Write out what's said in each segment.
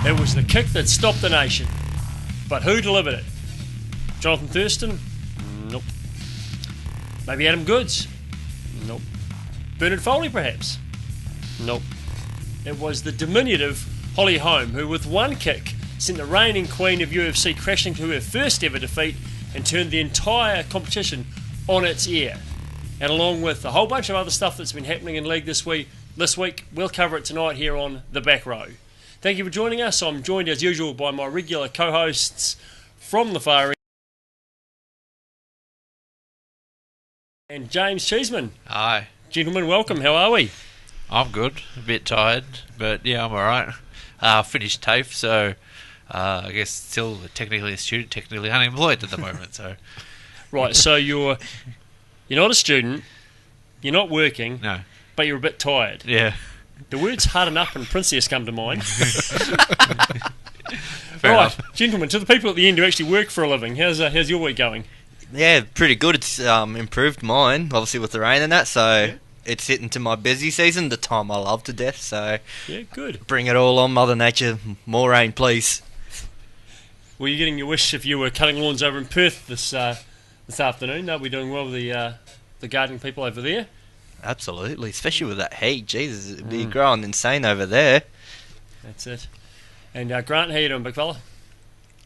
It was the kick that stopped the nation. But who delivered it? Jonathan Thurston? Nope. Maybe Adam Goods? Nope. Bernard Foley, perhaps? Nope. It was the diminutive Holly Holm, who with one kick sent the reigning queen of UFC crashing to her first ever defeat and turned the entire competition on its ear. And along with a whole bunch of other stuff that's been happening in League this week, we'll cover it tonight here on the Back Row. Thank you for joining us. I'm joined as usual by my regular co-hosts from the far end. And James Cheeseman. Hi. Gentlemen, welcome. How are we? I'm good. A bit tired, but yeah, I'm alright. Finished TAFE, so I guess still technically a student, technically unemployed at the moment. So right, so you're not a student, you're not working, no, but you're a bit tired. Yeah. The words harden up and princess come to mind. Fair right, enough. Gentlemen, to the people at the end who actually work for a living, how's your week going? Yeah, pretty good. It's improved mine, obviously with the rain and that, so it's hitting to my busy season, the time I love to death, so yeah, good. Bring it all on, Mother Nature. More rain, please. Were you getting your wish if you were cutting lawns over in Perth this afternoon? They'll be doing well with the gardening people over there. Absolutely, especially with that heat. Jesus, it'd be growing insane over there. That's it. And Grant, how you doing, big fella?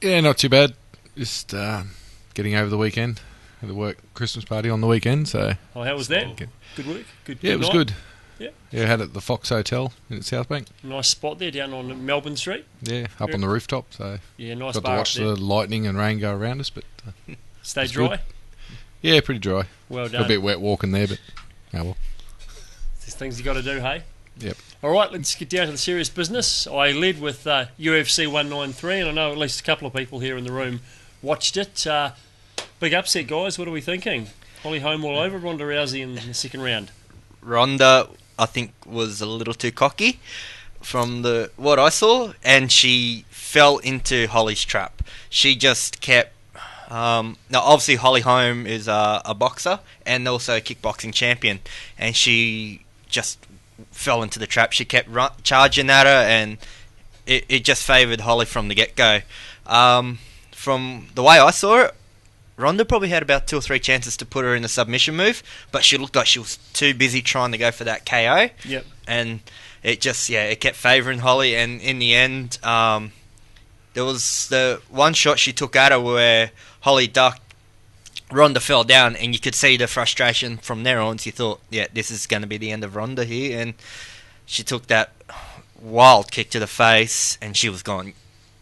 Yeah, not too bad. Just getting over the weekend. Had a work Christmas party on the weekend, so... Oh, how was that? Good work? Good yeah, it was night? good. Yeah. Yeah, had it at the Fox Hotel in South Bank. Nice spot there down on Melbourne Street. Yeah, up on the rooftop, so... Yeah, nice got bar to watch up there. the lightning and rain go around us, but... Stay dry? Good. Yeah, pretty dry. Well done. A bit wet walking there, but... Oh well. There's things you got to do, hey? Yep. Alright, let's get down to the serious business. I led with UFC 193, and I know at least a couple of people here in the room watched it. Big upset, guys. What are we thinking? Holly Holm all over Ronda Rousey in the second round. Ronda, I think, was a little too cocky from what I saw, and she fell into Holly's trap. She just kept... now, obviously, Holly Holm is a boxer and also a kickboxing champion, and she just fell into the trap. She kept charging at her, and it just favoured Holly from the get-go. From the way I saw it, Ronda probably had about 2 or 3 chances to put her in a submission move, but she looked like she was too busy trying to go for that KO. Yep. And it just, it kept favouring Holly, and in the end, there was the one shot she took at her where Holly ducked, Ronda fell down, and you could see the frustration from there on. So you thought, this is going to be the end of Ronda here, and she took that wild kick to the face, and she was gone.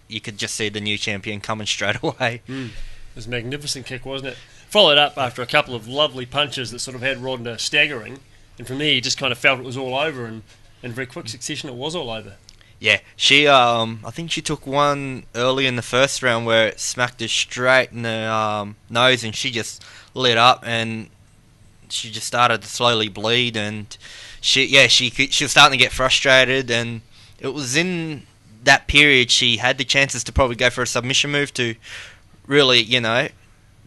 You could just see the new champion coming straight away. It was a magnificent kick, wasn't it? Followed up after a couple of lovely punches that sort of had Ronda staggering, and from there you just kind of felt it was all over, and in very quick succession it was all over. Yeah, she I think she took one early in the first round where it smacked her straight in the nose, and she just lit up, and she just started to slowly bleed, and she was starting to get frustrated, and it was in that period she had the chances to probably go for a submission move to really,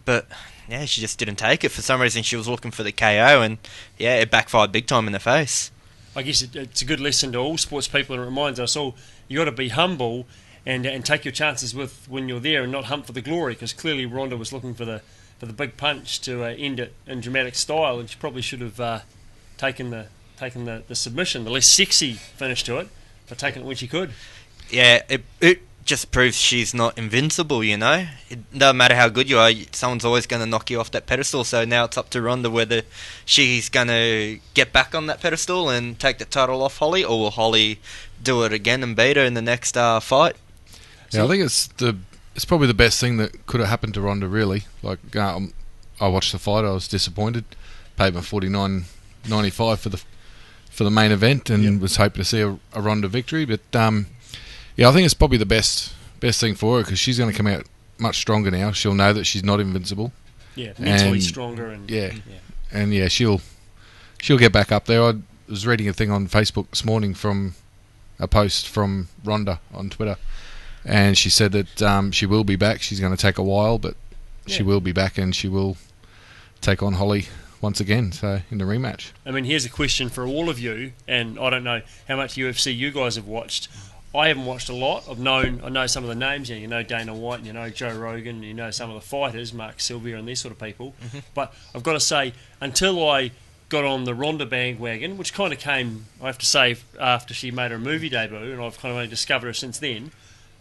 but she just didn't take it. For some reason she was looking for the KO, and it backfired big time in the face. I guess it's a good lesson to all sports people, and it reminds us all you got to be humble and take your chances with when you're there, and not hunt for the glory, because clearly Ronda was looking for the big punch to end it in dramatic style, and she probably should have taken the submission, the less sexy finish to it, but taken it when she could. Yeah, it just proves she's not invincible, It doesn't matter how good you are, someone's always going to knock you off that pedestal. So now it's up to Ronda whether she's going to get back on that pedestal and take the title off Holly, or will Holly do it again and beat her in the next fight. Yeah, I think it's probably the best thing that could have happened to Ronda, really. Like, I watched the fight, I was disappointed. Paid my $49.95 for the main event, and was hoping to see a Ronda victory, but I think it's probably the best thing for her, because she's going to come out much stronger now. She'll know that she's not invincible. Yeah, mentally stronger, and and she'll get back up there. I was reading a thing on Facebook this morning from a post from Ronda on Twitter, and she said that she will be back. She's going to take a while, but she will be back, and she will take on Holly once again, so in the rematch. I mean, here's a question for all of you, and I don't know how much UFC you guys have watched. I haven't watched a lot. I know some of the names. You know Dana White, and you know Joe Rogan, you know some of the fighters, Mark Sylvia, and these sort of people. But I've got to say, until I got on the Ronda bandwagon, which kind of came, I have to say, after she made her movie debut, and I've kind of only discovered her since then.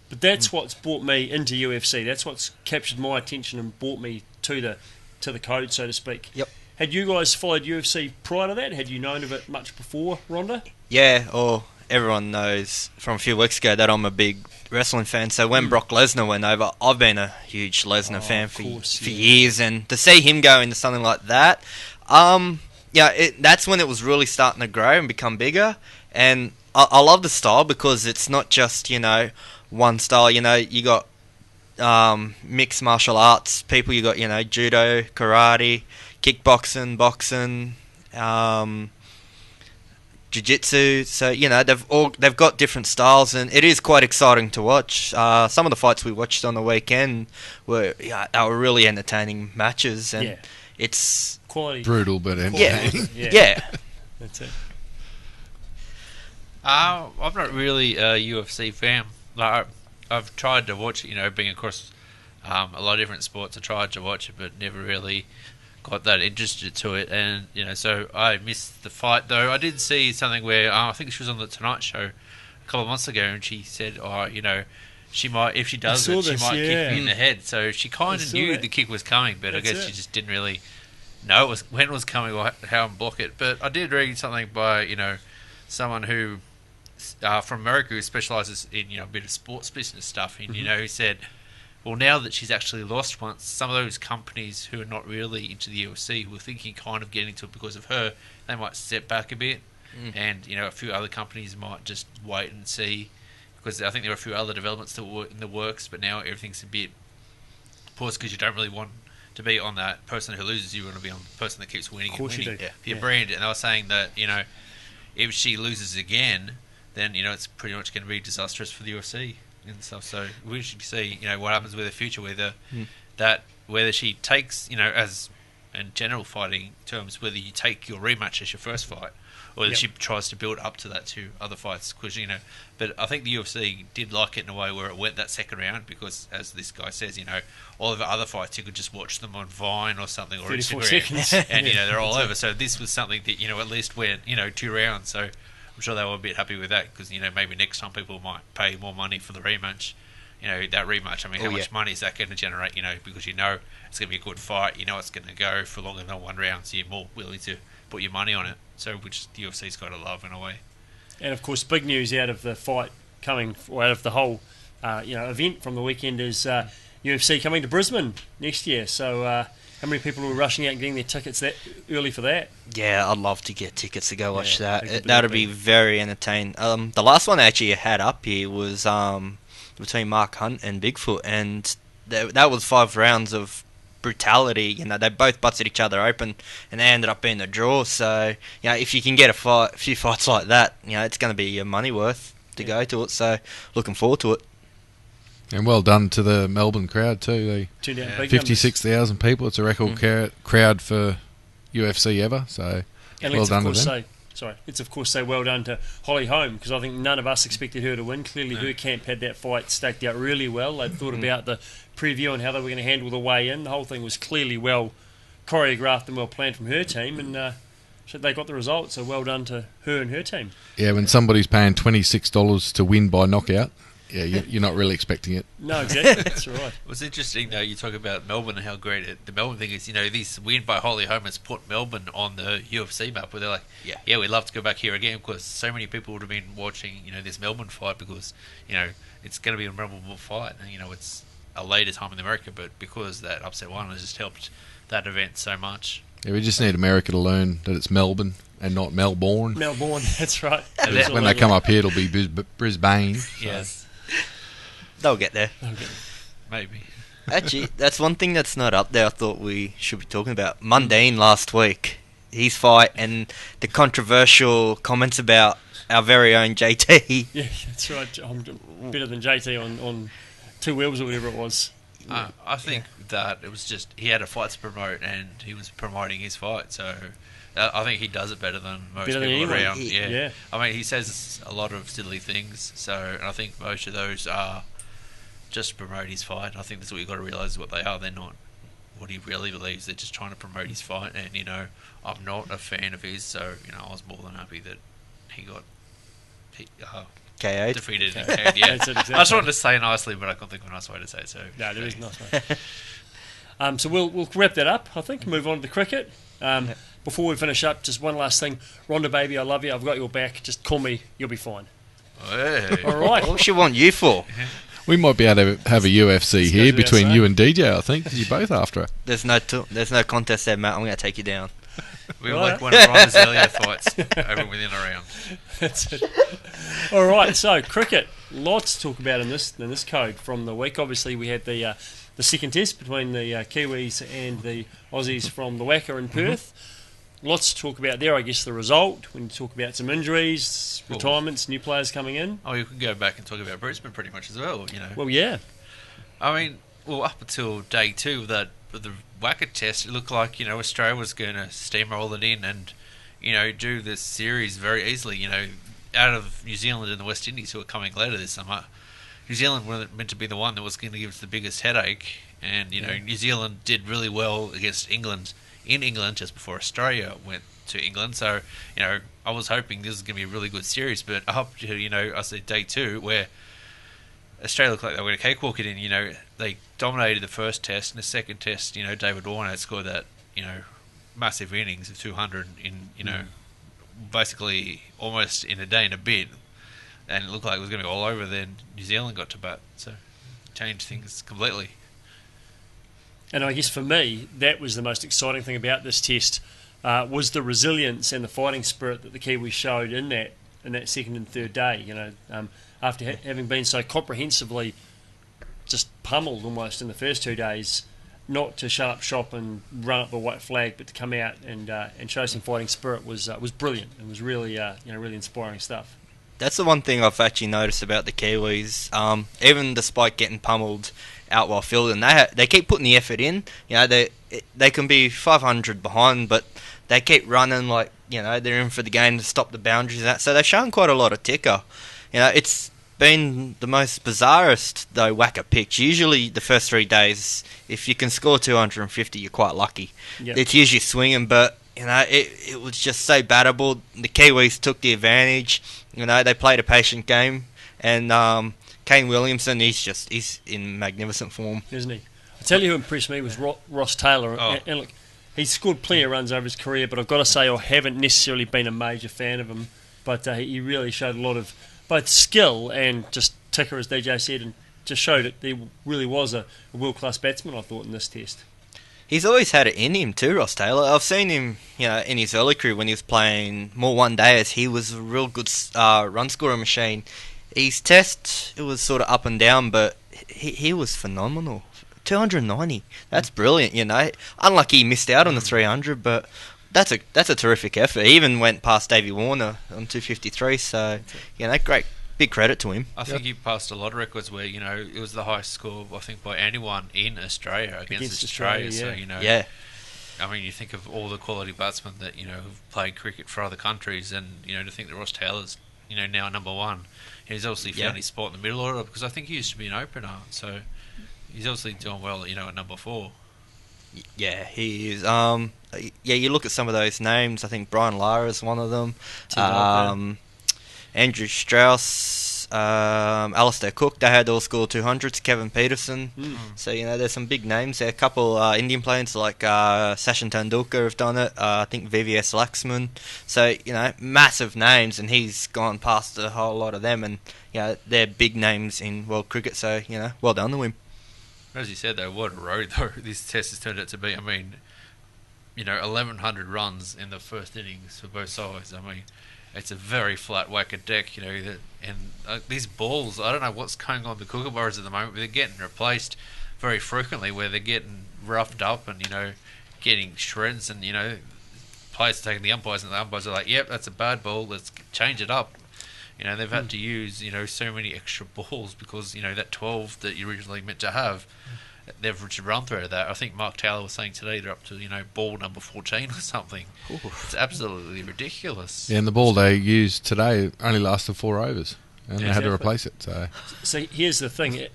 But that's what's brought me into UFC. That's what's captured my attention and brought me to the code, so to speak. Yep. Had you guys followed UFC prior to that? Had you known of it much before Ronda? Yeah, or everyone knows from a few weeks ago that I'm a big wrestling fan. So when Brock Lesnar went over, I've been a huge Lesnar fan for years, and to see him go into something like that, that's when it was really starting to grow and become bigger. And I love the style because it's not just one style. You got mixed martial arts people. You got judo, karate, kickboxing, boxing, jiu-jitsu. So they've got different styles, and it is quite exciting to watch. Some of the fights we watched on the weekend were really entertaining matches, and it's quality, brutal but entertaining. Yeah. That's it. I'm not really a UFC fan. Like, I've tried to watch it, being across a lot of different sports. I tried to watch it, but never really got that interested to it. And so I missed the fight. Though I did see something where I think she was on the Tonight Show a couple of months ago, and she said, she might, if she does it, she might kick me in the head. So she kind of knew the kick was coming, but I guess she just didn't really know when it was coming or how to block it. But I did read something by someone who from America who specialises in a bit of sports business stuff, and who said, well, now that she's actually lost once, some of those companies who are not really into the UFC, who were thinking kind of getting into it because of her, they might step back a bit, and a few other companies might just wait and see, because I think there are a few other developments that were in the works, but now everything's a bit paused because you don't really want to be on that person who loses. You want to be on the person that keeps winning and winning for your brand. And they were saying that if she loses again, then it's pretty much going to be disastrous for the UFC and stuff. So we should see what happens with the future, whether she takes as in general fighting terms, whether you take your rematch as your first fight, or that she tries to build up to that to other fights. Because but I think the UFC did like it in a way where it went that second round, because as this guy says, all of the other fights you could just watch them on Vine or something, or 34 Instagram, seconds. and they're all over. So this was something that at least went 2 rounds. So I'm sure they were a bit happy with that, because maybe next time people might pay more money for the rematch. That rematch. I mean, how much money is that going to generate? Because it's going to be a good fight. It's going to go for longer than 1 round, so you're more willing to put your money on it. So, which the UFC's got to love in a way. And of course, big news out of the fight coming, or out of the whole event from the weekend is UFC coming to Brisbane next year. So, how many people are rushing out and getting their tickets that early for that? Yeah, I'd love to get tickets to go watch that. That'd be very entertaining. The last one I actually had up here was between Mark Hunt and Bigfoot, and that was 5 rounds of brutality. They both busted each other open, and they ended up being a draw. So, if you can get a few fights like that, it's going to be your money worth to go to it. So, looking forward to it. And well done to the Melbourne crowd too. 56,000 people. It's a record crowd for UFC ever. So, well done to them. Let's of course say well done to Holly Holm, because I think none of us expected her to win. Clearly her camp had that fight staked out really well. They'd thought about the preview and how they were going to handle the way in. The whole thing was clearly well choreographed and well planned from her team, and they got the result, so well done to her and her team. Yeah, when somebody's paying $26 to win by knockout, you're not really expecting it. No, exactly. That's right. What's interesting, though, you talk about Melbourne and how great the Melbourne thing is. This win by Holly Holm has put Melbourne on the UFC map, where they're like, we'd love to go back here again, because so many people would have been watching, this Melbourne fight, because, it's going to be a memorable fight. And, it's a later time in America, but because that upset one has just helped that event so much. Yeah, we just need America to learn that it's Melbourne and not Melbourne. Melbourne, that's right. When they come up here, it'll be Brisbane. Yes. They'll get there. Maybe. Actually, that's one thing that's not up there I thought we should be talking about. Mundine last week, his fight, and the controversial comments about our very own JT. Yeah, that's right. I'm better than JT on 2 wheels or whatever it was. I think that it was just, he had a fight to promote, and he was promoting his fight, so I think he does it better than most Better than people anyone. around. Yeah. I mean, he says a lot of silly things, and I think most of those are just to promote his fight. I think that's what you've got to realise what they are. They're not what he really believes. They're just trying to promote his fight, and, I'm not a fan of his, so, I was more than happy that he got KO'd. defeated and KO'd. Yeah. That's it, exactly. I just wanted to say nicely, but I can't think of a nice way to say it, so... No, there is a nice way. So we'll wrap that up, I think, move on to the cricket. Before we finish up, just one last thing. Ronda, baby, I love you. I've got your back. Just call me. You'll be fine. Hey. All right. What she want you for? We might be able to have a UFC This here goes without between saying. you and DJ, I think, 'cause you're both after her. There's no contest there, Matt. I'm going to take you down. We Right. like one of Ronda's earlier fights over within a round. That's it. All right. So cricket. Lots to talk about in this code from the week. Obviously, we had the second test between the Kiwis and the Aussies from the Wacker in Perth. Lots to talk about there. I guess the result. When you talk about some injuries, retirements, new players coming in. Oh, you can go back and talk about Brisbane pretty much as well, Well, yeah. I mean, up until day 2 with the Wacker test, it looked like, Australia was going to steamroll it in and, do this series very easily, out of New Zealand and the West Indies, who are coming later this summer. New Zealand were meant to be the one that was going to give us the biggest headache, and, New Zealand did really well against England, in England, just before Australia went to England. So, I was hoping this was going to be a really good series, but up to, I said day 2, where Australia looked like they were going to cakewalk it in. They dominated the first test, and the second test, David Warner had scored that, massive innings of 200 in, basically almost in a day and a bit, and it looked like it was going to be all over. Then New Zealand got to bat, so changed things completely. And I guess for me, that was the most exciting thing about this test, was the resilience and the fighting spirit that the Kiwis showed in that second and third day. After having been so comprehensively just pummeled almost in the first 2 days, not to shut up shop and run up the white flag, but to come out and show some fighting spirit was brilliant. It was really really inspiring stuff. That's the one thing I've actually noticed about the Kiwis. Even despite getting pummeled out while fielding, they keep putting the effort in. They can be 500 behind, but they keep running like they're in for the game to stop the boundaries. And that, so they've shown quite a lot of ticker. It's been the most bizarrest though Wacker pitch. Usually the first 3 days, if you can score 250, you're quite lucky. Yep. It's usually swinging, but it was just so battable. The Kiwis took the advantage. They played a patient game, and Kane Williamson, he's in magnificent form, Isn't he? I tell you who impressed me was Ross Taylor. Oh. And look, he's scored plenty of runs over his career, but I've got to say I haven't necessarily been a major fan of him. But he really showed a lot of both skill and just ticker, as DJ said, and just showed that there really was a world-class batsman, I thought, in this test. He's always had it in him too, Ross Taylor. I've seen him, in his early career when he was playing more one-dayers. He was a real good run scorer machine. His test, it was sort of up and down, but he was phenomenal. 290, that's brilliant. Unlucky he missed out on the 300, but that's a terrific effort. He even went past Davey Warner on 253. So great. Big credit to him. I think he passed a lot of records where, it was the highest score, I think, by anyone in Australia against Australia. So, Yeah. I mean, you think of all the quality batsmen that, have played cricket for other countries, and, to think that Ross Taylor's, now number one. He's obviously found his spot in the middle order, because I think he used to be an opener, so he's obviously doing well, at number 4. Yeah, he is. You look at some of those names. I think Brian Lara is one of them. Andrew Strauss, Alistair Cook, they had all scored 200s. Kevin Peterson. So, there's some big names there. A couple Indian players like Sachin Tendulkar have done it. I think VVS Laxman. So, massive names, and he's gone past a whole lot of them. And, they're big names in world cricket. So, well done to him. As you said, though, what a road, though, this test has turned out to be. I mean, 1,100 runs in the first innings for both sides. I mean, it's a very flat Wacker deck, and these balls, I don't know what's going on with the Coorparoos at the moment, but they're getting replaced very frequently, where they're getting roughed up and, getting shreds, and, players are taking the umpires, and the umpires are like, yep, that's a bad ball, let's change it up. They've had to use, so many extra balls because, that 12 that you originally meant to have they've run through that. I think Mark Taylor was saying today they're up to ball number 14 or something. Ooh. It's absolutely ridiculous. Yeah, and the ball they used today only lasted 4 overs, and they had to Exactly. replace it. So here's the thing.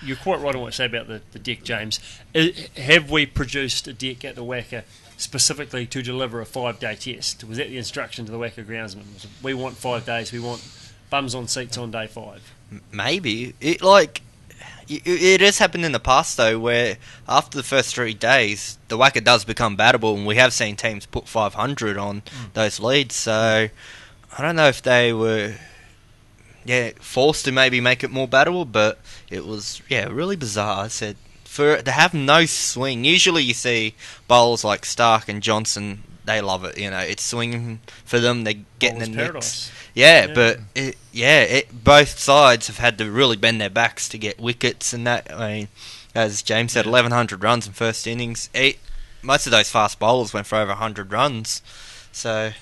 You're quite right on what you say about the deck, James. Have we produced a deck at the Wacker specifically to deliver a 5-day test? Was that the instruction to the Wacker groundsman? We want 5 days. We want bums on seats on day 5. Maybe it has happened in the past though, where after the first 3 days, the Wacker does become battable, and we have seen teams put 500 on those leads. So I don't know if they were forced to maybe make it more battable, but it was really bizarre. I said to have no swing. Usually you see bowlers like Stark and Johnson, they love it. It's swinging for them. They're getting the Paradise. nicks. Yeah, but both sides have had to really bend their backs to get wickets and that. I mean, as James said, 1,100 runs in first innings. Most of those fast bowlers went for over 100 runs. So,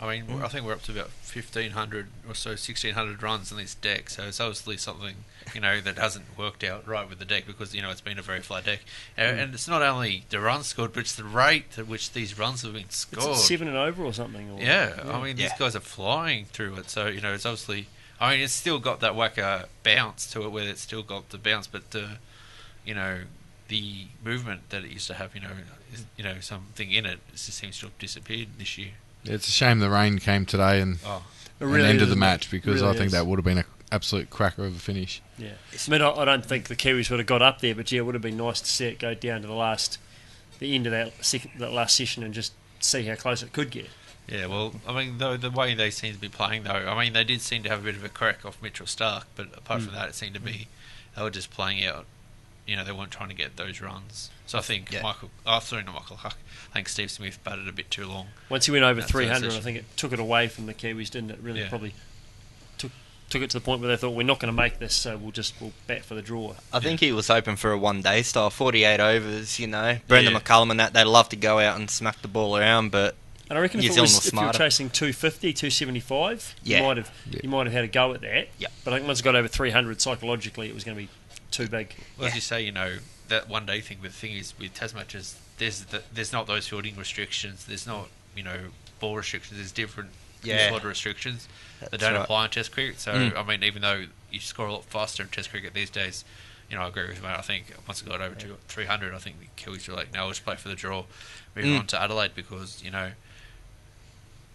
I mean, I think we're up to about 1,500 or so, 1,600 runs in this deck. So it's obviously something that hasn't worked out right with the deck, because it's been a very flat deck, and it's not only the runs scored, but it's the rate at which these runs have been scored. It's 7 and over or something. I mean, these guys are flying through it. So it's obviously, I mean, it's still got that Wacker bounce to it, where it's still got the bounce, but the movement that it used to have, something in it just seems to have disappeared this year. It's a shame the rain came today and ended the match, because I think that would have been an absolute cracker of a finish. Yeah, I mean, I don't think the Kiwis would have got up there, but it would have been nice to see it go down to the end of that last session and just see how close it could get. Yeah, well, I mean, though the way they seem to be playing, though, I mean, they did seem to have a bit of a crack off Mitchell Stark, but apart from that, it seemed to be they were just playing out. They weren't trying to get those runs. So I think I think Steve Smith batted a bit too long. Once he went over 300, I think it took it away from the Kiwis, didn't it? Really, probably took it to the point where they thought, we're not going to make this, so we'll bat for the draw. I think he was hoping for a 1-day style, 48 overs. Brendan McCullum and that, they love to go out and smack the ball around, but and I reckon New if you were chasing 250, 275, you might have had a go at that. Yeah. But I think once it got over 300, psychologically, it was going to be too big. Well, as you say, that 1-day thing. But the thing is, with Test matches, there's not those fielding restrictions. There's not ball restrictions. There's different sort of restrictions that don't apply in Test cricket. So I mean, even though you score a lot faster in Test cricket these days, I agree with you, mate. I think once it got over to 300, I think the Kiwis were like, no, we'll just play for the draw, move on to Adelaide, because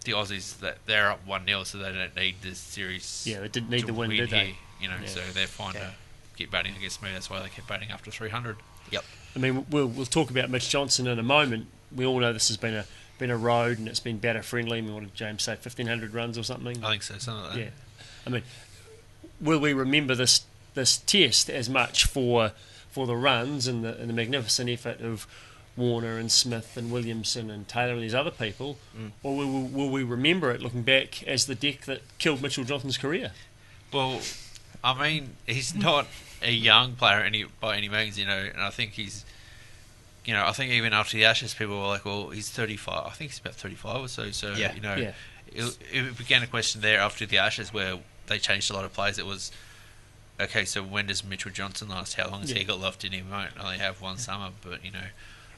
the Aussies, they're up 1-0, so they don't need this series. Yeah, they didn't need the win, did they? So they're fine to keep batting against me. That's why they kept batting after 300. Yep. I mean, we'll talk about Mitch Johnson in a moment. We all know this has been a road, and it's been batter friendly. I mean, what did James say? 1,500 runs or something? I think so, something like that. Yeah. I mean, will we remember this test as much for the runs and the magnificent effort of Warner and Smith and Williamson and Taylor and these other people, or will we remember it looking back as the deck that killed Mitchell Johnson's career? Well, I mean, he's not a young player by any means, and I think he's, I think even after the Ashes, people were like, well, he's 35. I think he's about 35 or so. So, it began a question there after the Ashes where they changed a lot of players. It was, okay, so when does Mitchell Johnson last? How long has he got left in him? He won't only have one summer, but,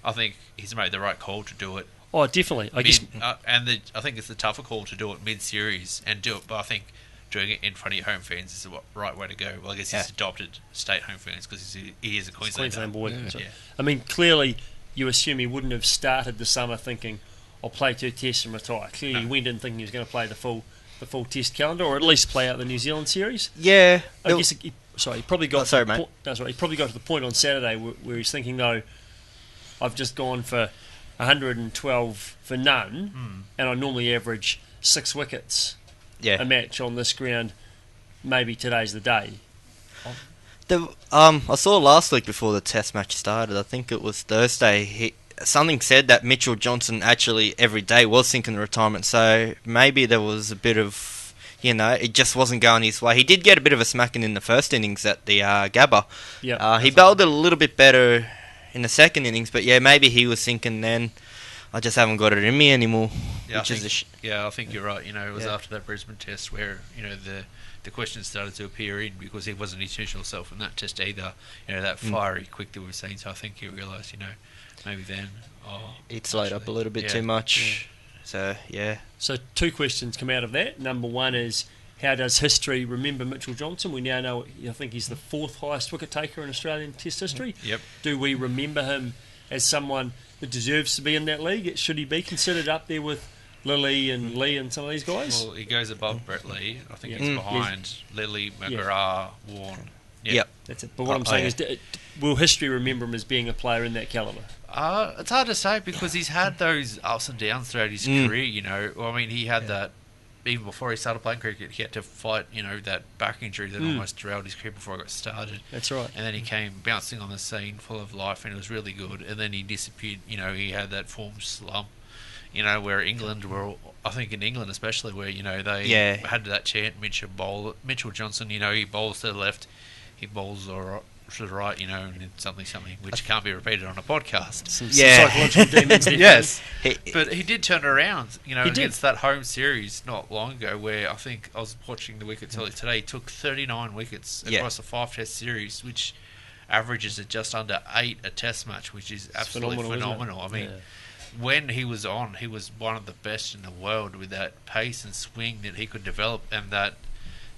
I think he's made the right call to do it. Oh, definitely. I think it's the tougher call to do it mid-series and do it, but I think doing it in front of your home fans is the right way to go. Well, I guess he's adopted state home fans because he is a Queensland boy. Yeah. I mean, clearly, you assume he wouldn't have started the summer thinking, I'll play 2 tests and retire. Clearly, he went in thinking he was going to play the full test calendar, or at least play out the New Zealand series. Yeah. I guess he probably got. He probably got to the point on Saturday where he's thinking, though, I've just gone for 112 for none, and I normally average 6 wickets a match on this ground. Maybe today's the day. I saw last week before the Test match started, I think it was Thursday, something said that Mitchell Johnson actually every day was thinking retirement, so maybe there was a bit of, it just wasn't going his way. He did get a bit of a smacking in the first innings at the Gabba. He bowled it a little bit better in the second innings, but maybe he was thinking then, I just haven't got it in me anymore. I think you're right. It was after that Brisbane Test where the the questions started to appear in because he wasn't his usual self in that test either. That fiery quick that we've seen. So I think he realised, maybe then. He'd slowed up a little bit too much. Yeah. So, yeah. So 2 questions come out of that. Number 1 is, how does history remember Mitchell Johnson? We now know, I think he's the 4th highest wicket taker in Australian Test history. Yep. Do we remember him as someone that deserves to be in that league? Should he be considered up there with Lilly and Lee and some of these guys? Well, he goes above Brett Lee. I think he's behind Lilly, McGrath, Warren. Yep. That's it. But what I'm saying is, will history remember him as being a player in that calibre? It's hard to say because he's had those ups and downs throughout his career, Well, I mean, he had that, even before he started playing cricket, he had to fight, that back injury that almost derailed his career before he got started. That's right. And then he came bouncing on the scene full of life and it was really good. And then he disappeared, he had that form slump, where England were, I think in England especially, where, they had that chant, Mitchell Johnson, he bowls to the left, he bowls to the right, and something, which can't be repeated on a podcast. Some psychological demons. Yes. But he did turn it around, against that home series not long ago, where I think I was watching the wickets earlier today. He took 39 wickets across a 5-test series, which averages at just under 8 a test match, which is absolutely phenomenal. I mean, when he was on, he was one of the best in the world with that pace and swing that he could develop, and that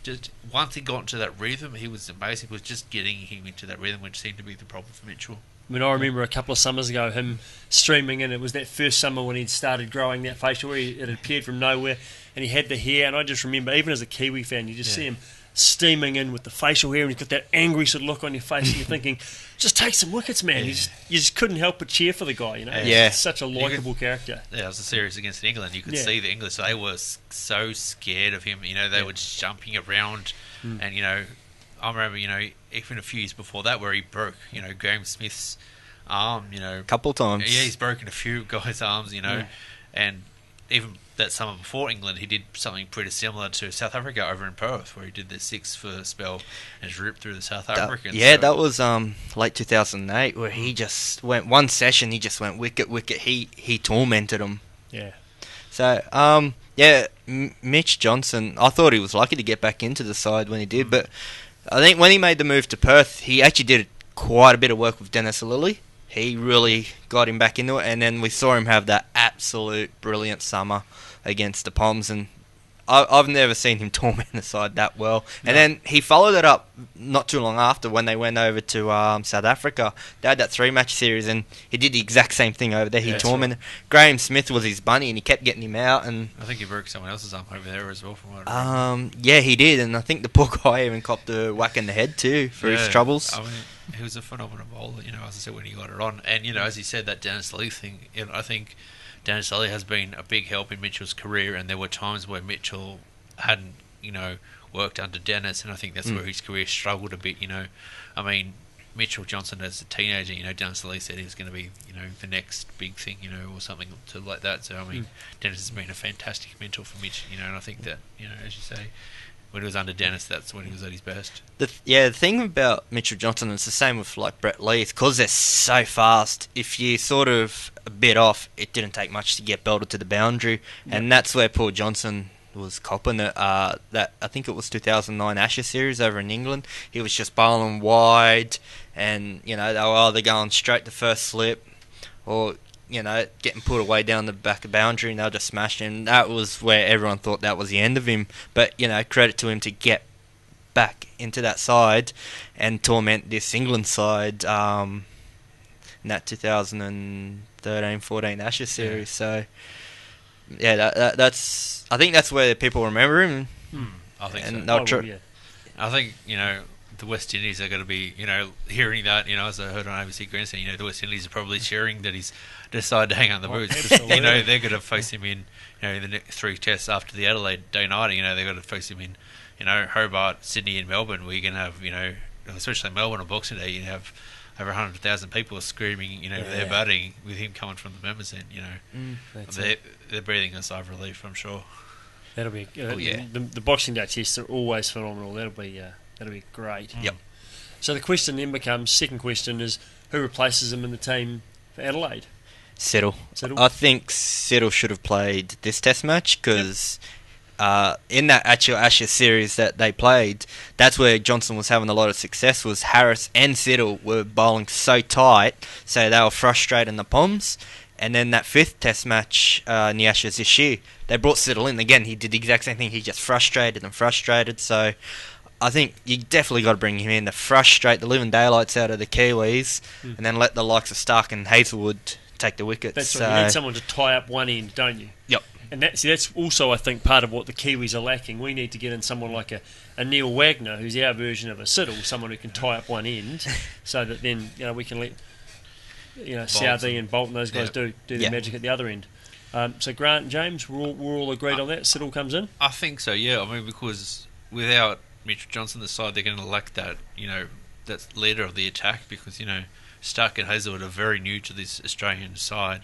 just once he got into that rhythm, he was amazing. It was just getting him into that rhythm, which seemed to be the problem for Mitchell. I mean, I remember a couple of summers ago him streaming in. It was that first summer when he'd started growing that facial hair. It appeared from nowhere, and he had the hair. And I just remember, even as a Kiwi fan, you just see him steaming in with the facial hair, and he's got that angry sort of look on your face, and you're thinking, just take some wickets, man. You just couldn't help but cheer for the guy, He's such a likeable character. Yeah, it was a series against England. You could see the English, they were so scared of him. They were just jumping around, and, I remember, even a few years before that where he broke, Graham Smith's arm, a couple of times. Yeah, he's broken a few guys' arms, and even that summer before England, he did something pretty similar to South Africa over in Perth, where he did the 6 for a spell and just ripped through the South Africans. Yeah, that was late 2008, where he just went one session. He just went wicket. He tormented him. Yeah. So Mitch Johnson, I thought he was lucky to get back into the side when he did, but I think when he made the move to Perth, he actually did quite a bit of work with Dennis Lilly. He really got him back into it, and then we saw him have that absolute brilliant summer against the Poms, and I've never seen him torment the side that well. No. And then he followed it up not too long after when they went over to South Africa. They had that 3-match series, and he did the exact same thing over there. He tormented. Right. Graham Smith was his bunny, and he kept getting him out. And I think he broke someone else's arm over there as well. From what yeah, he did, and I think the poor guy even copped a whack in the head too for his troubles. I mean, he was a phenomenal bowler, as I said, when he got it on. And, as he said, that Dennis Lee thing, I think Dennis Lee has been a big help in Mitchell's career, and there were times where Mitchell hadn't, worked under Dennis, and I think that's where his career struggled a bit, I mean, Mitchell Johnson as a teenager, Dennis Lee said he was going to be, the next big thing, or something like that. So, I mean, Dennis has been a fantastic mentor for Mitch, and I think that, as you say, when he was under Dennis, that's when he was at his best. The thing about Mitchell Johnson, it's the same with like Brett Lee, it's because they're so fast. If you sort of a bit off, it didn't take much to get belted to the boundary, and that's where Paul Johnson was copping it. That I think it was 2009 Ashes series over in England. He was just bowling wide, and they were either going straight to first slip, or getting put away down the back of boundary, and they'll just smash him. That was where everyone thought that was the end of him. But, credit to him to get back into that side and torment this England side in that 2013-14 Ashes series. So, that's I think that's where people remember him. I think and so. I think, the West Indies are going to be, hearing that, as I heard on ABC Grandstand, the West Indies are probably cheering that he's decided to hang out the boots. Because, they're going to face him in, the next 3 tests after the Adelaide day night. They're going to face him in, Hobart, Sydney and Melbourne, where you're going to have, especially Melbourne on Boxing Day, you have over 100,000 people screaming, their batting with him coming from the members end, they're breathing a sigh of relief, I'm sure. That'll be the Boxing Day tests are always phenomenal. That'll be great. Yep. So the question then becomes, second question is, who replaces him in the team for Adelaide? Settle. I think Settle should have played this test match because in that actual Ashes series that they played, that's where Johnson was having a lot of success. Was Harris and Siddle were bowling so tight, so they were frustrating the Poms. And then that 5th Test match in the Ashes this year, they brought Siddle in again. He did the exact same thing. He just frustrated and frustrated. So I think you definitely got to bring him in to frustrate the living daylights out of the Kiwis, and then let the likes of Stark and Hazelwood take the wickets. That's right. You need someone to tie up one end, don't you? Yep. And that's also, I think, part of what the Kiwis are lacking. We need to get in someone like a Neil Wagner, who's our version of a Siddle, someone who can tie up one end, so that then we can let Southey and Bolton, those guys do their magic at the other end. So Grant and James, we're all agreed on that. Siddle comes in. I think so. Yeah. I mean, because without Mitchell Johnson, the side, they're going to lack that that leader of the attack, because Stark and Hazelwood are very new to this Australian side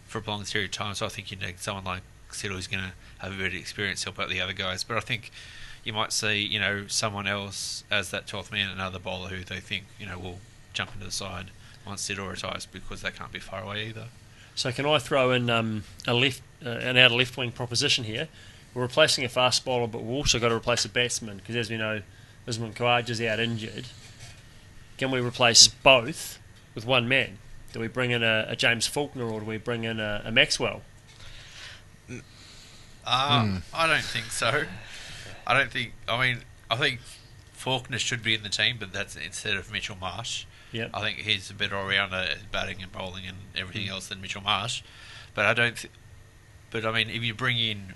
for a long period of time. So I think you need someone like Siddle who's going to have a bit of experience, help out the other guys. But I think you might see someone else as that 12th man, another bowler who they think will jump into the side once Siddle retires, because they can't be far away either. So can I throw in an outer left wing proposition here? We're replacing a fast bowler, but we've also got to replace a batsman, because as we know, Usman Khawaja's out injured. Can we replace both with one man? Do we bring in a James Faulkner, or do we bring in a Maxwell? I don't think so. I think Faulkner should be in the team, but that's instead of Mitchell Marsh. Yep. I think he's a better all-rounder at batting and bowling and everything else than Mitchell Marsh. But if you bring in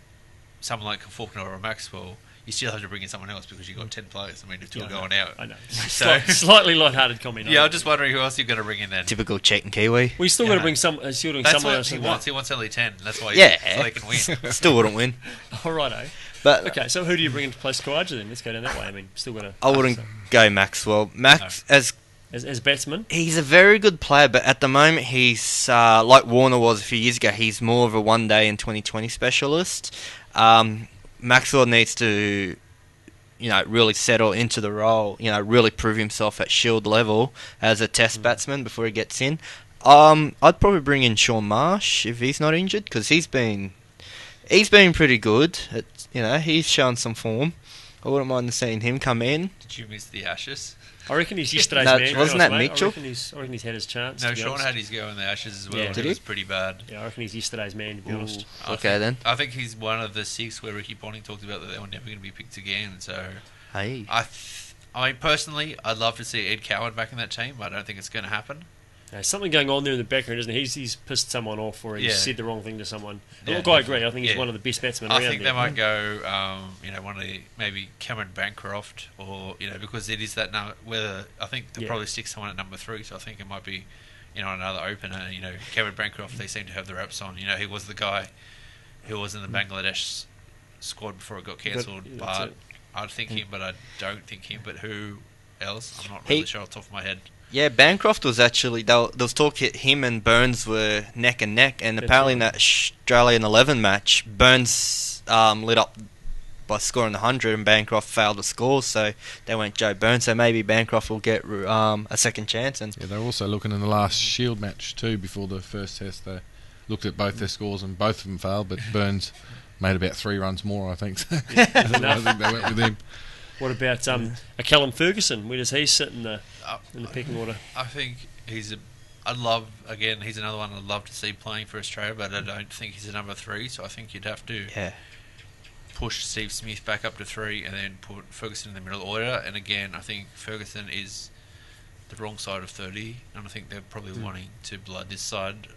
someone like a Faulkner or a Maxwell, you still have to bring in someone else, because you've got 10 players. I mean, if 2 are going out. I know. Slightly light-hearted comment. Yeah, I'm just wondering who else you're going to bring in then. Typical Czech and Kiwi. We still got to bring someone else. That's what he wants. He wants only 10. That's why so they can win. Still wouldn't win. All righto. But okay, so who do you bring in to place Khawaja then? Let's go down that way. I mean, still got to. I wouldn't go Maxwell. As batsman? He's a very good player, but at the moment he's, like Warner was a few years ago, he's more of a one-day and 2020 specialist. Maxwell needs to, really settle into the role, really prove himself at Shield level as a test batsman before he gets in. I'd probably bring in Shaun Marsh if he's not injured, because he's been pretty good. He's shown some form. I wouldn't mind seeing him come in. Did you miss the Ashes? I reckon he's yesterday's man. Wasn't that Mitchell? I reckon he's had his chance. No, Sean had his go in the Ashes as well. Yeah. And Did it he? was pretty bad. Yeah, I reckon he's yesterday's man, to be honest. Then. I think he's one of the 6 where Ricky Ponting talked about that they were never going to be picked again. So, Hey. Personally, I'd love to see Ed Coward back in that team. I don't think it's going to happen. There's something going on there in the background, isn't he? He's pissed someone off, or he's said the wrong thing to someone. Yeah, Look, I agree. I think he's one of the best batsmen around. I think there. they might go, one of the, maybe Cameron Bancroft, or because it is that now. Whether I think they'll probably stick someone at number 3, so I think it might be, another opener. Cameron Bancroft. They seem to have the raps on. He was the guy who was in the Bangladesh squad before it got cancelled. But I'd think him, but I don't think him. But who else? I'm not really sure off the top of my head. Yeah, Bancroft was actually... There was talk him and Burns were neck and neck, and apparently in that Australian 11 match, Burns lit up by scoring the 100, and Bancroft failed to score, so they went Joe Burns, so maybe Bancroft will get a second chance. And they're also looking in the last Shield match too, before the first test. They looked at both their scores, and both of them failed, but Burns made about 3 runs more, I think. So I think they went with him. What about a Callum Ferguson? Where does he sit in the pecking order? I think he's another one I'd love to see playing for Australia, but I don't think he's a number 3, so I think you'd have to push Steve Smith back up to 3 and then put Ferguson in the middle order. And again, I think Ferguson is the wrong side of 30, and I think they're probably wanting to blood this side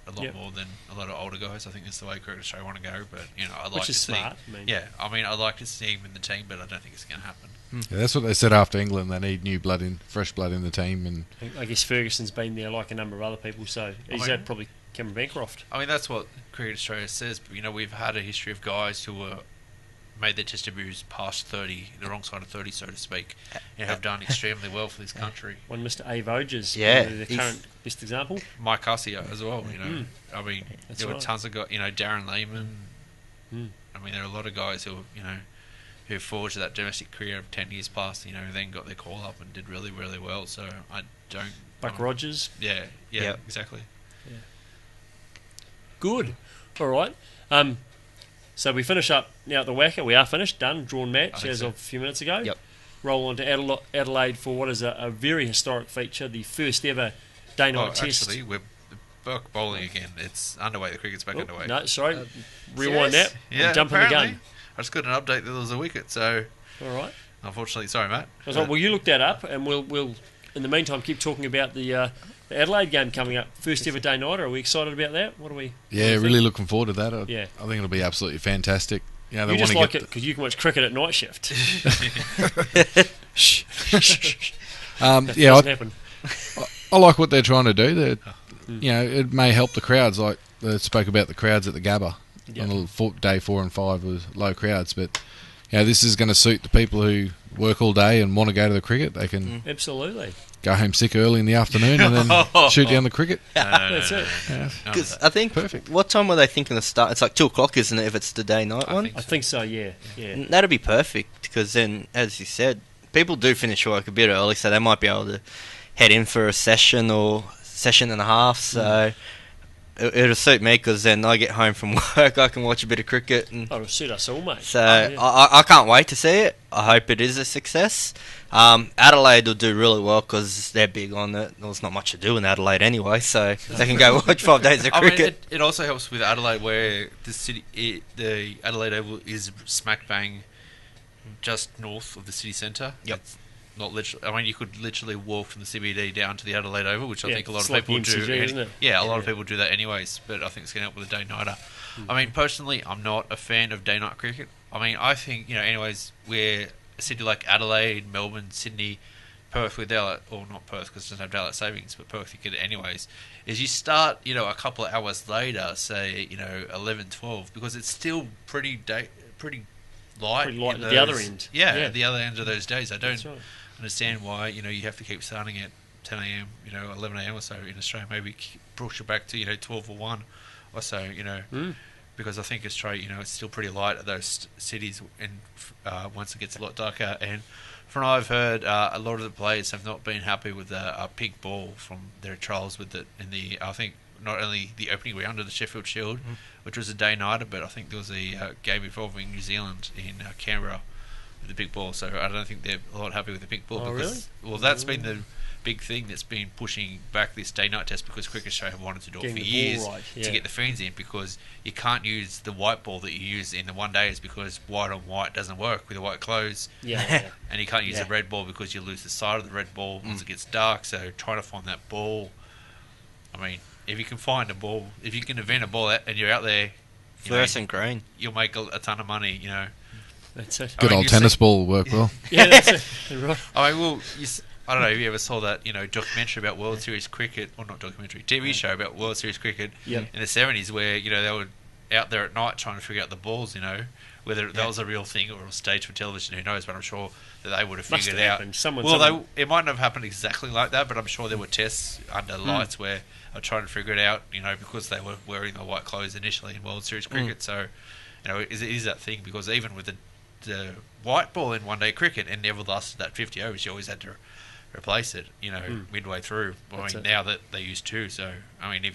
a lot more than a lot of older guys. I think that's the way Cricket Australia want to go, but I'd like to see. Smart. I'd like to see him in the team, but I don't think it's going to happen. Yeah, that's what they said after England. They need new blood fresh blood in the team, and I guess Ferguson's been there like a number of other people, so he's probably Cameron Bancroft. I mean, that's what Cricket Australia says, but we've had a history of guys who were made their test debuts past 30, the wrong side of 30, so to speak, and have done extremely well for this country. One Mr. A. Voges, the current best example. Mike Hussey as well, I mean, there were tons of guys, Darren Lehman. I mean, there are a lot of guys who, who forged that domestic career of 10 years plus, then got their call up and did really, really well, so I don't... Buck Rogers. Yeah, exactly. Yeah. Good. All right. So we finish up now at the Wacker. We are finished, done, drawn match as of a few minutes ago. Yep. Roll on to Adelaide for what is a very historic feature, the first ever day-night test. Actually, we're back bowling again. It's underway. The cricket's back underway. No, sorry. Rewind that. Yeah, Jump in the apparently. gun. I just got an update that there was a wicket, so All right. unfortunately, sorry, mate. I was like, well, you look that up, and we'll in the meantime keep talking about the Adelaide game coming up. First ever day-nighter. Are we excited about that? What are we? Yeah, really looking forward to that. I Yeah. think it'll be absolutely fantastic. You know, they You just want like it because you can watch cricket at night shift. yeah, Doesn't happen. I like what they're trying to do. You know, it may help the crowds. Like they spoke about the crowds at the Gabba Yep. on day 4 and 5 was low crowds, but you know, this is going to suit the people who work all day and want to go to the cricket. They can Absolutely. go home sick early in the afternoon and then shoot down the cricket. That's it. Yeah. Because I think, Perfect. what time were they thinking to start? It's like 2 o'clock, isn't it, if it's the day-night one? I think so. Yeah. That'd be perfect, because then, as you said, people do finish work a bit early, so they might be able to head in for a session or session and a half, so it'll suit me, because then I get home from work, I can watch a bit of cricket, and Oh, it'll suit us all, mate. so Yeah. I can't wait to see it. I hope it is a success. Adelaide will do really well because they're big on it. There's not much to do in Adelaide anyway, so they can go watch 5 days of I mean, cricket. it also helps with Adelaide, where the Adelaide Oval is smack bang just north of the city centre. Yep. It's not literally. I mean, you could literally walk from the CBD down to the Adelaide Oval, which I Yeah, think a lot it's of like people the do. MCG, isn't it? Yeah, a lot of Yeah. people do that anyways. But I think it's going to help with the day-nighter. I mean, personally, I'm not a fan of day-night cricket. I mean, I think, anyways, where a city like Adelaide, Melbourne, Sydney, Perth with daylight, or not Perth because there's no daylight savings, but Perth you get it anyways, is you start, a couple of hours later, say, 11, 12, because it's still pretty light. Pretty light in at the other those- end. Yeah, Yeah. at the other end of those days. I don't That's right. understand why, you have to keep starting at 10 a.m., 11 a.m. or so in Australia. Maybe push it back to, 12 or 1 or so, because I think Australia, it's still pretty light at those cities, and once it gets a lot darker. And from what I've heard, a lot of the players have not been happy with the pink ball from their trials with it in the, I think, not only the opening round of the Sheffield Shield, which was a day-nighter, but I think there was a game involving New Zealand in Canberra with the big ball. So I don't think they're a lot happy with the pink ball. Oh, because, really? Well, that's been the big thing that's been pushing back this day-night test, because Cricket Australia have wanted to do it Getting for the ball years right, to yeah. get the fans in, because you can't use the white ball that you use in the one days, because white on white doesn't work with the white clothes. Yeah. And you can't use Yeah. the red ball because you lose the side of the red ball once it gets dark. So trying to find that ball. I mean, if you can find a ball, if you can invent a ball and you're out there, Fluorescent green. you'll make a ton of money. That's it. Good I mean, old you tennis see- ball will work well. Yeah, that's it. Right. I mean, well, I don't know if you ever saw that documentary about World Series cricket, or not documentary, TV show about World Series cricket Yep. in the 70s, where they were out there at night trying to figure out the balls. Whether that was a real thing or a stage for television, who knows? But I'm sure that they would have Must figured have out. happened. Someone- It mightn't have happened exactly like that, but I'm sure there were tests under lights where I trying to figure it out. Because they were wearing the white clothes initially in World Series cricket. So, it is that thing, because even with the white ball in one day cricket, it never lasted that 50 overs. You always had to replace it, midway through. That's I mean, it. now that they use 2, so I mean,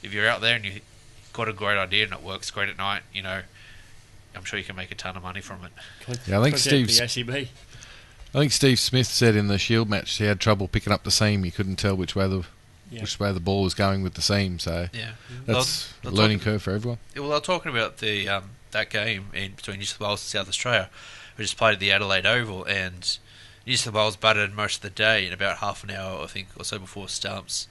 if you're out there and you got a great idea and it works great at night, I'm sure you can make a ton of money from it. Yeah, I think Contact Steve's- the ACB. I think Steve Smith said in the Shield match he had trouble picking up the seam. He couldn't tell which way the ball was going with the seam. So Yeah, that's They'll a learning talk- curve for everyone. Well, they're talking about the that game between New South Wales and South Australia, which is played at the Adelaide Oval, and New South Wales batted most of the day. In about half an hour, I think, or so before stumps,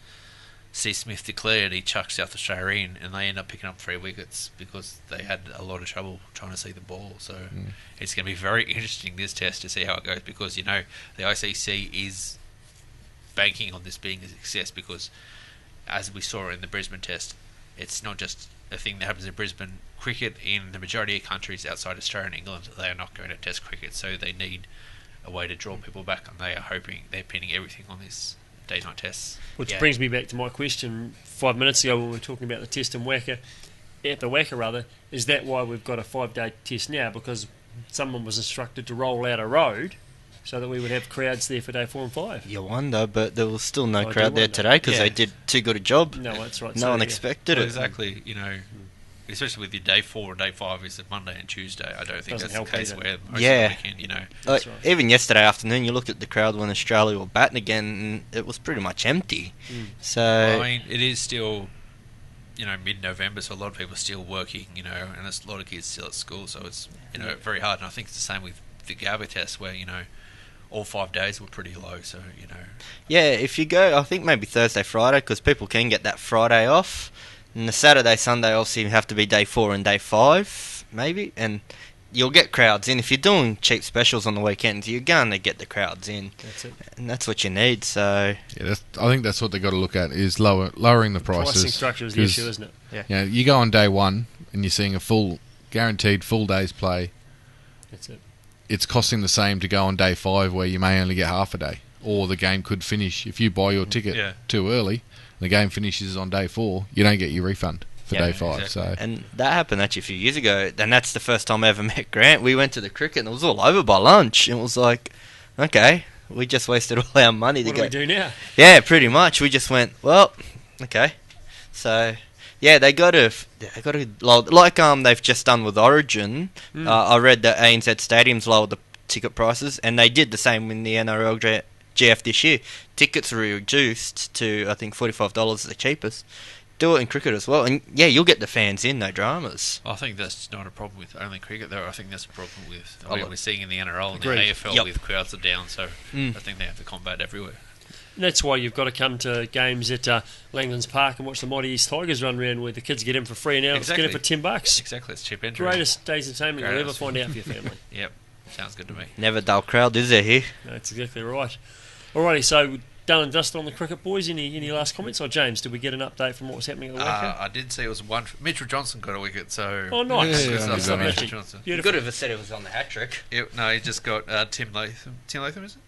Steve Smith declared he chucked South Australia in, and they end up picking up 3 wickets because they had a lot of trouble trying to see the ball. So it's going to be very interesting, this test, to see how it goes, because the ICC is banking on this being a success, because as we saw in the Brisbane test, it's not just a thing that happens in Brisbane. Cricket in the majority of countries outside Australia and England, they are not going to test cricket, so they need a way to draw people back, and they're pinning everything on this day-night tests. Which brings me back to my question 5 minutes ago when we were talking about the test in Wacker, at the Wacker rather. Is that why we've got a 5-day test now? Because someone was instructed to roll out a road so that we would have crowds there for day 4 and 5. You wonder, but there was still no I do crowd there wonder. today because Yeah. they did too good a job. No, that's right. No So, one yeah. expected Well, it. exactly, especially with your day 4 and day 5 is a Monday and Tuesday. I don't think Doesn't that's help the case either. where most Yeah. of the weekend, you know. That's right. Even yesterday afternoon, you looked at the crowd when Australia were batting again, and it was pretty much empty. So I mean, it is still, you know, mid-November, so a lot of people are still working, you know, and there's a lot of kids still at school, so it's, you know, very hard. And I think it's the same with the GABA test, where, you know, all 5 days were pretty low, so, you know. yeah, if you go, I think maybe Thursday, Friday, because people can get that Friday off. And the Saturday, Sunday obviously have to be day 4 and day 5, maybe. And you'll get crowds in. If you're doing cheap specials on the weekends, you're going to get the crowds in. That's it. And that's what you need, so... Yeah, I think that's what they got to look at is lowering the prices. Pricing structure is the 'Cause, issue, isn't it? You know, you go on day 1 and you're seeing a guaranteed full day's play. That's it. It's costing the same to go on day 5 where you may only get half a day, or the game could finish if you buy your ticket too early. The game finishes on day 4. You don't get your refund for day 5. exactly. So And that happened actually a few years ago, and that's the first time I ever met Grant. We went to the cricket and it was all over by lunch. And it was like, okay, we just wasted all our money to What do go. we do now? Yeah, pretty much. We just went, well, okay. So, yeah, they got to like they've just done with Origin. I read that ANZ Stadium's lowered the ticket prices, and they did the same in the NRL GF this year. Tickets were reduced to, I think, $45 the cheapest. Do it in cricket as well, and yeah, you'll get the fans in, no dramas. I think that's not a problem with only cricket, though. I think that's a problem with, Oh, look. we're seeing in the NRL and Agreed. the AFL Yep. with crowds are down, so I think they have to combat everywhere. And that's why you've got to come to games at Langlands Park and watch the Mighty East Tigers run around where the kids get in for free now. Exactly. Get it for $10. Exactly, it's cheap entry. Greatest day's entertainment you'll ever Greatest. find out for your family. Yep, sounds good to me. Never dull crowd, is there here? That's exactly right. Alrighty, so done and dusted on the cricket, boys. Any last comments? Or James, did we get an update from what was happening at the weekend? I did see it was one. Mitchell Johnson got a wicket, so. Oh, nice. Yeah, Good yeah, stuff yeah. from Yeah. Mitchell Johnson. Beautiful. Could have said it was on the hat trick. No, he just got Tim Latham. Tim Latham, is it?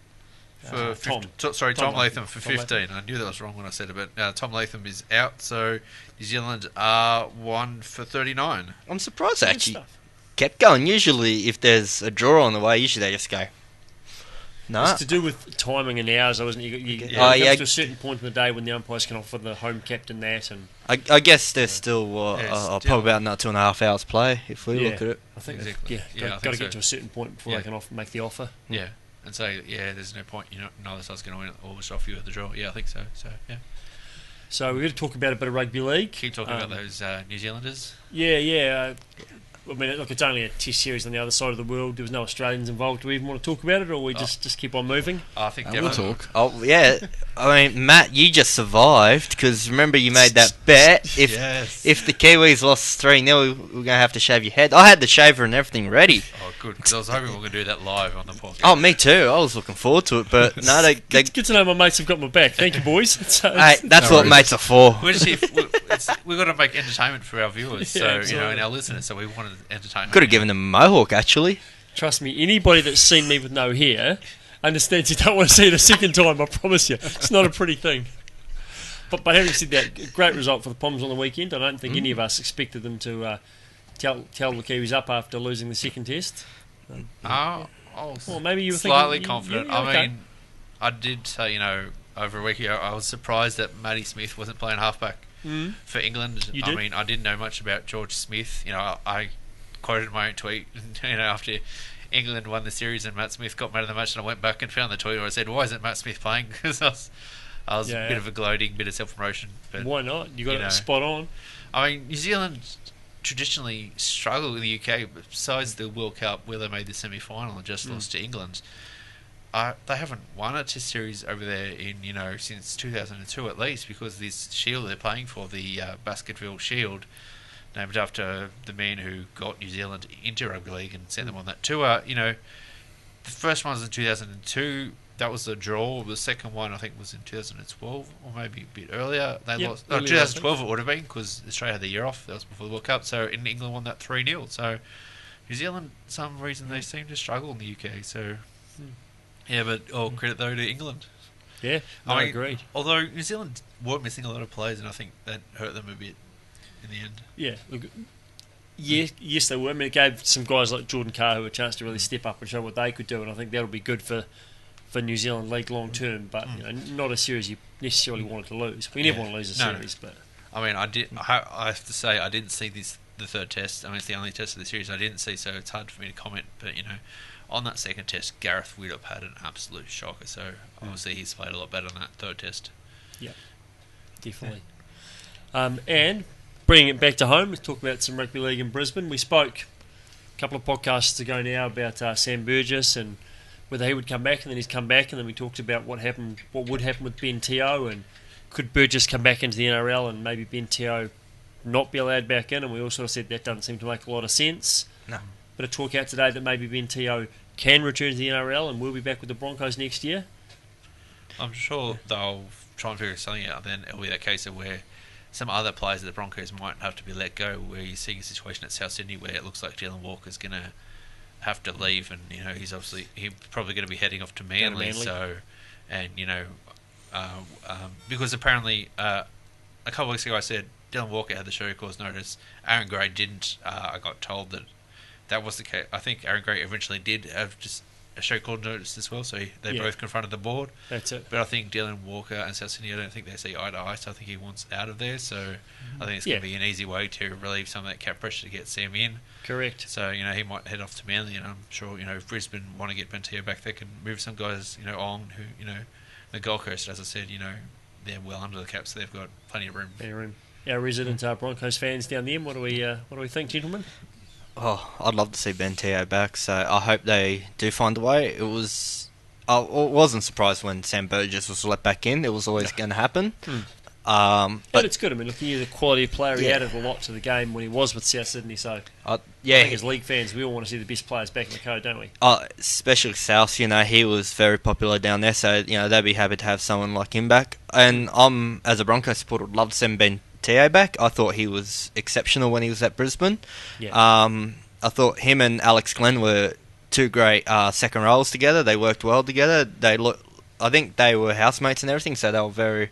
For Tom. Tom Tom Latham for Tom 15. I knew that was wrong when I said it, but Tom Latham is out, so New Zealand are 1 for 39. I'm surprised they Good actually stuff. kept going. Usually, if there's a draw on the way, usually they just go, no. It's to do with timing and hours, wasn't it? You Oh, it yeah. comes to a certain point in the day when the umpires can offer the home captain that, and I guess there's still Yeah, probably about another 2.5 hours play if we Yeah. look at it. I think Exactly. yeah, Yeah, got I to think get so. to a certain point before Yeah. they can make the offer. Yeah. And so, yeah, there's no point, neither side's going to win it, or just offer you at the draw. Yeah, I think so. So, yeah. So we're going to talk about a bit of rugby league. Keep talking about those New Zealanders. Yeah. I mean, look, it's only a test series on the other side of the world. There was no Australians involved. Do we even want to talk about it, or we just keep on moving? I think we'll talk. Oh, yeah. I mean, Matt, you just survived because remember you made that bet. Yes. If the Kiwis lost 3-0, we're going to have to shave your head. I had the shaver and everything ready. Oh, good, because I was hoping we were going to do that live on the podcast. Oh, me too. I was looking forward to it, but no, they Good to know my mates have got my back. Thank you, boys. So hey, that's No what worries. mates are for. We're we've got to make entertainment for our viewers, Yeah, so absolutely. and our listeners. So we wanted entertainment. Could have given them a mohawk, actually. trust me, anybody that's seen me with no hair understands you don't want to see it a second time. I promise you, it's not a pretty thing. But having said that, great result for the Poms on the weekend. I don't think any of us expected them to tell the Kiwis up after losing the second test. I was Well, maybe you were slightly thinking, confident. yeah, okay. I mean, I did say, over a week ago, I was surprised that Matty Smith wasn't playing halfback for England. You I did? mean, I didn't know much about George Smith. I quoted my own tweet, after England won the series and Matt Smith got man of the match, and I went back and found the tweet where I said, "Why isn't Matt Smith playing?" Because I was Yeah. a bit of a gloating, bit of self-promotion. But Why not? You got you it know. spot on. I mean, New Zealand traditionally struggle in the UK, besides the World Cup where they made the semi-final and just lost to England. They haven't won a Test series over there in since 2002 at least, because this shield they're playing for, the Baskerville Shield, named after the man who got New Zealand into Rugby League and sent them on that tour. The first one was in 2002. That was a draw. The second one, I think, was in 2012, or maybe a bit earlier. They Yep, lost. earlier, 2012 it would have been, because Australia had the year off. That was before the World Cup. So England won that 3-0. So New Zealand, some reason they seem to struggle in the UK. So yeah, but all credit though to England. Yeah, I agreed. Although New Zealand were missing a lot of players, and I think that hurt them a bit in the end. Yeah, look, yes, they were. I mean, it gave some guys like Jordan Carr a chance to really step up and show what they could do, and I think that'll be good for New Zealand League long term. But not a series you necessarily wanted to lose. We never want to lose a No, no. series, but I mean, I have to say, I didn't see the third test. I mean, it's the only test of the series I didn't see, so it's hard for me to comment. But on that second test, Gareth Widdop had an absolute shocker. So obviously he's played a lot better on that third test. Yeah, definitely. And bringing it back to home, let's talk about some rugby league in Brisbane. We spoke a couple of podcasts ago now about Sam Burgess and whether he would come back, and then he's come back, and then we talked about what would happen with Ben Teo, and could Burgess come back into the NRL and maybe Ben Teo not be allowed back in, and we also said that doesn't seem to make a lot of sense. No. But a talk out today that maybe Ben Teo can return to the NRL and will be back with the Broncos next year. I'm sure they'll try and figure something out. Then it'll be that case of where some other players of the Broncos might have to be let go, where you're seeing a situation at South Sydney where it looks like Dylan Walker's going to have to leave, and he's probably going to be heading off to Manly. So, and because apparently a couple of weeks ago I said Dylan Walker had the show cause notice. Aaron Gray didn't. I got told that was the case. I think Aaron Gray eventually did have just a show cause notice as well, so they both confronted the board. That's it. But I think Dylan Walker and South Sydney, I don't think they see eye to eye, so I think he wants out of there. So I think it's going to be an easy way to relieve some of that cap pressure to get Sam in. Correct. So he might head off to Manly, and I'm sure if Brisbane want to get Benteo back, they can move some guys on who the Gold Coast, as I said, they're well under the cap, so they've got plenty of room. Our resident Broncos fans down there, what do we think, gentlemen? Oh, I'd love to see Ben Teo back, so I hope they do find a way. I wasn't surprised when Sam Burgess was let back in. It was always going to happen. But it's good. I mean, looking at the quality of player, he added a lot to the game when he was with South Sydney, so I think as league fans, we all want to see the best players back in the code, don't we? Especially South, he was very popular down there, so, they'd be happy to have someone like him back. And as a Broncos supporter, would love to send Ben Teo back. I thought he was exceptional when he was at Brisbane. Yeah. I thought him and Alex Glenn were two great second roles together. They worked well together. I think they were housemates and everything, so they were very...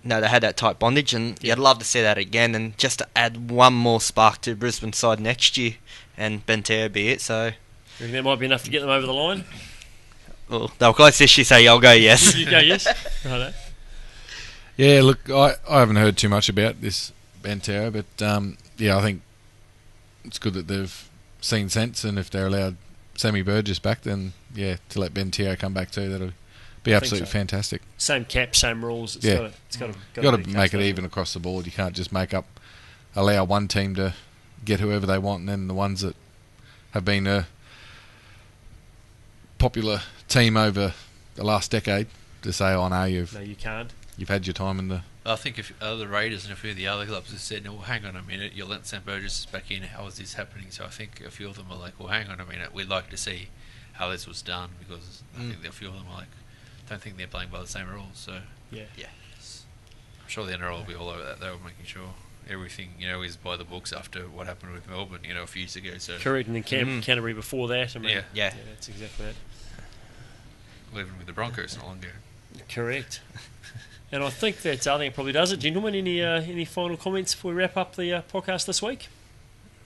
they had that tight bondage, and I'd love to see that again, and just to add one more spark to Brisbane side next year, and Ben Teo be it. So, you think that might be enough to get them over the line? Well, they were close this year, so I'll go yes. You go yes? Righto. Yeah, look, I haven't heard too much about this Ben Teo, but I think it's good that they've seen sense, and if they're allowed Sammy Burgess back, then to let Ben Teo come back too, that'll be absolutely fantastic. Same cap, same rules. It's got to make it even across the board. You can't just allow one team to get whoever they want, and then the ones that have been a popular team over the last decade to say, "Oh no, you can't. You've had your time in the." I think if the Raiders and a few of the other clubs have said, "Well, hang on a minute, you'll let Sam Burgess back in. How is this happening?" So I think a few of them are like, "Well, hang on a minute, we'd like to see how this was done," because I think a few of them are like, don't think they're playing by the same rules. So I'm sure the NRL will be all over that. They were making sure everything is by the books after what happened with Melbourne a few years ago. So correct, and then Canterbury before that. I mean, yeah, that's exactly it. Living with the Broncos not long ago. Correct. And I think it probably does it, gentlemen. Any final comments before we wrap up the podcast this week?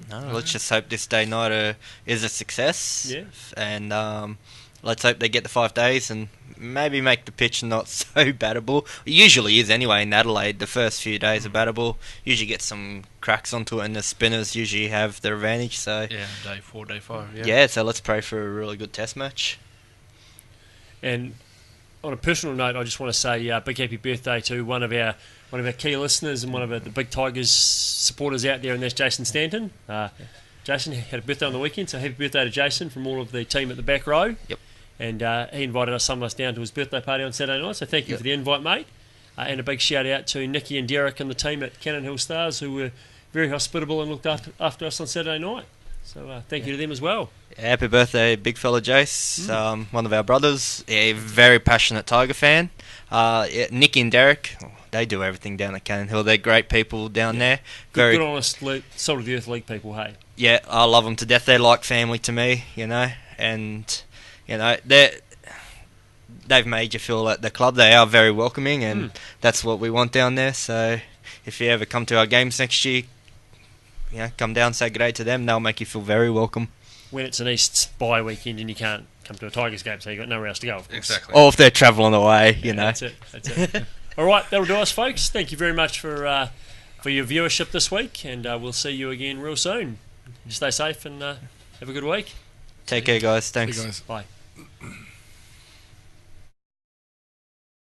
No, let's just hope this day night is a success. Yeah. And let's hope they get the 5 days and maybe make the pitch not so battable. It usually is anyway in Adelaide. The first few days are battable. Usually get some cracks onto it, and the spinners usually have their advantage. So day 4, day 5. Yeah, so let's pray for a really good test match. And on a personal note, I just want to say big happy birthday to one of our key listeners and one of the big Tigers supporters out there, and that's Jason Stanton. Jason had a birthday on the weekend, so happy birthday to Jason from all of the team at the BackROW. Yep. And he invited some of us down to his birthday party on Saturday night, so thank you for the invite, mate. And a big shout out to Nicky and Derek and the team at Cannon Hill Stars, who were very hospitable and looked after us on Saturday night. So thank you to them as well. Happy birthday, big fella Jace, one of our brothers, very passionate Tiger fan. Nicky and Derek, they do everything down at Cannon Hill. They're great people down there. Good, honest, salt of the earth league people, hey? Yeah, I love them to death. They're like family to me, and, they've made you feel at the club. They are very welcoming, and that's what we want down there. So if you ever come to our games next year, come down, say good day to them. They'll make you feel very welcome. When it's an East bye weekend and you can't come to a Tigers game, so you've got nowhere else to go, of course. Exactly. Or if they're travelling away, That's it. All right, that'll do us, folks. Thank you very much for for your viewership this week, and we'll see you again real soon. Stay safe and have a good week. Take care, guys. Thanks. See you guys. Bye.